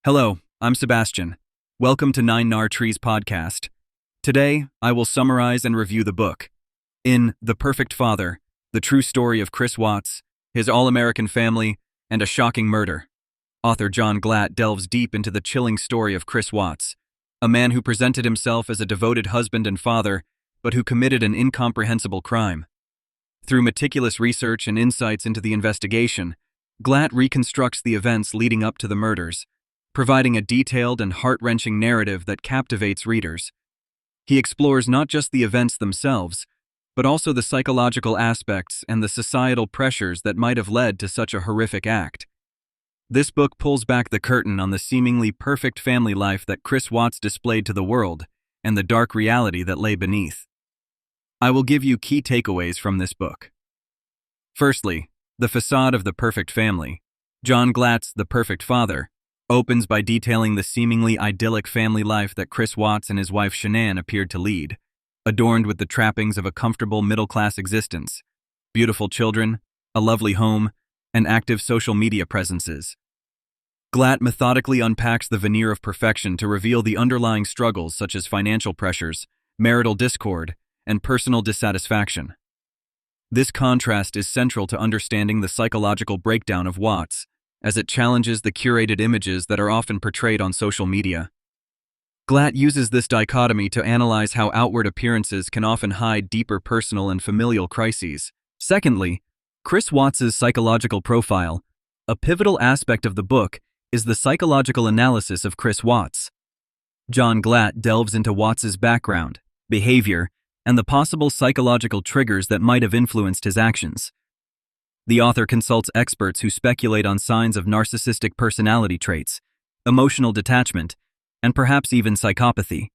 Hello, I'm Sebastian. Welcome to Nine Nar Trees podcast. Today, I will summarize and review the book. In The Perfect Father, the true story of Chris Watts, his all-American family, and a shocking murder. Author John Glatt delves deep into the chilling story of Chris Watts, a man who presented himself as a devoted husband and father, but who committed an incomprehensible crime. Through meticulous research and insights into the investigation, Glatt reconstructs the events leading up to the murders, providing a detailed and heart-wrenching narrative that captivates readers. He explores not just the events themselves, but also the psychological aspects and the societal pressures that might have led to such a horrific act. This book pulls back the curtain on the seemingly perfect family life that Chris Watts displayed to the world and the dark reality that lay beneath. I will give you key takeaways from this book. Firstly, the facade of the perfect family. John Glatt's The Perfect Father opens by detailing the seemingly idyllic family life that Chris Watts and his wife Shanann appeared to lead, adorned with the trappings of a comfortable middle-class existence, beautiful children, a lovely home, and active social media presences. Glatt methodically unpacks the veneer of perfection to reveal the underlying struggles such as financial pressures, marital discord, and personal dissatisfaction. This contrast is central to understanding the psychological breakdown of Watts, as it challenges the curated images that are often portrayed on social media. Glatt uses this dichotomy to analyze how outward appearances can often hide deeper personal and familial crises. Secondly, Chris Watts's psychological profile. A pivotal aspect of the book is the psychological analysis of Chris Watts. John Glatt delves into Watts's background, behavior, and the possible psychological triggers that might have influenced his actions. The author consults experts who speculate on signs of narcissistic personality traits, emotional detachment, and perhaps even psychopathy.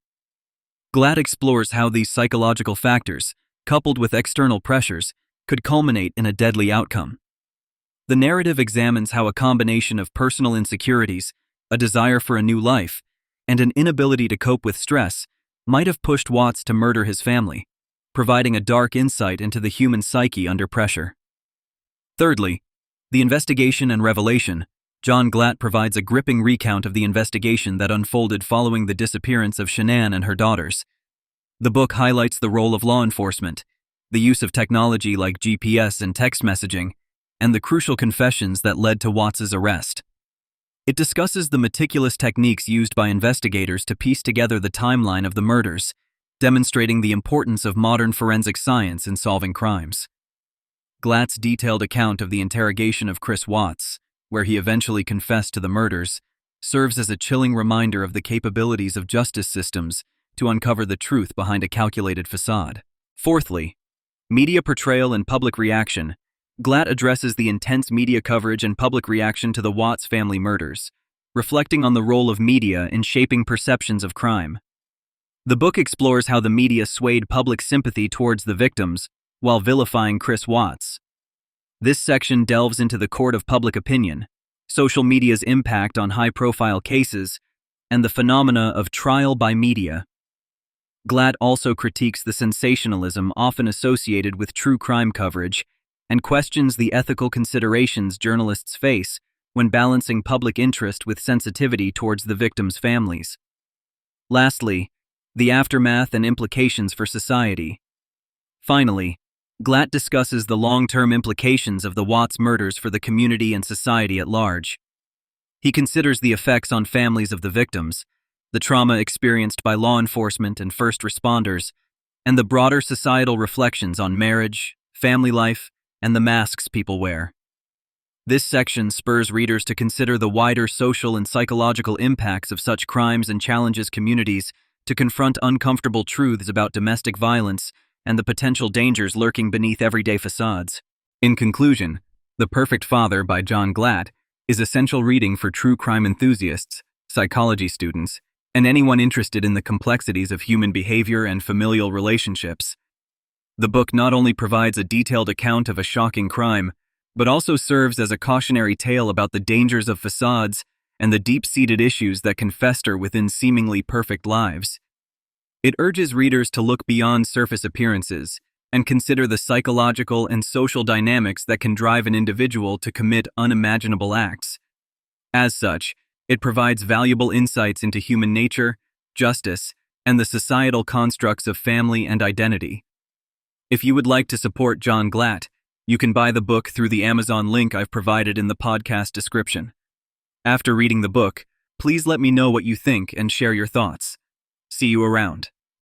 Glatt explores how these psychological factors, coupled with external pressures, could culminate in a deadly outcome. The narrative examines how a combination of personal insecurities, a desire for a new life, and an inability to cope with stress might have pushed Watts to murder his family, providing a dark insight into the human psyche under pressure. Thirdly, the investigation and revelation. John Glatt provides a gripping recount of the investigation that unfolded following the disappearance of Shanann and her daughters. The book highlights the role of law enforcement, the use of technology like GPS and text messaging, and the crucial confessions that led to Watts's arrest. It discusses the meticulous techniques used by investigators to piece together the timeline of the murders, demonstrating the importance of modern forensic science in solving crimes. Glatt's detailed account of the interrogation of Chris Watts, where he eventually confessed to the murders, serves as a chilling reminder of the capabilities of justice systems to uncover the truth behind a calculated facade. Fourthly, media portrayal and public reaction. Glatt addresses the intense media coverage and public reaction to the Watts family murders, reflecting on the role of media in shaping perceptions of crime. The book explores how the media swayed public sympathy towards the victims while vilifying Chris Watts. This section delves into the court of public opinion, social media's impact on high-profile cases, and the phenomena of trial by media. Glatt also critiques the sensationalism often associated with true crime coverage and questions the ethical considerations journalists face when balancing public interest with sensitivity towards the victims' families. Lastly, the aftermath and implications for society. Finally, Glatt discusses the long-term implications of the Watts murders for the community and society at large. He considers the effects on families of the victims, the trauma experienced by law enforcement and first responders, and the broader societal reflections on marriage, family life, and the masks people wear. This section spurs readers to consider the wider social and psychological impacts of such crimes and challenges communities to confront uncomfortable truths about domestic violence and the potential dangers lurking beneath everyday facades. In conclusion, The Perfect Father by John Glatt is essential reading for true crime enthusiasts, psychology students, and anyone interested in the complexities of human behavior and familial relationships. The book not only provides a detailed account of a shocking crime, but also serves as a cautionary tale about the dangers of facades and the deep-seated issues that can fester within seemingly perfect lives. It urges readers to look beyond surface appearances and consider the psychological and social dynamics that can drive an individual to commit unimaginable acts. As such, It provides valuable insights into human nature, justice, and the societal constructs of family and identity. If you would like to support John Glatt, you can buy the book through the Amazon link I've provided in the podcast description. After reading the book, please let me know what you think and share your thoughts. See you around.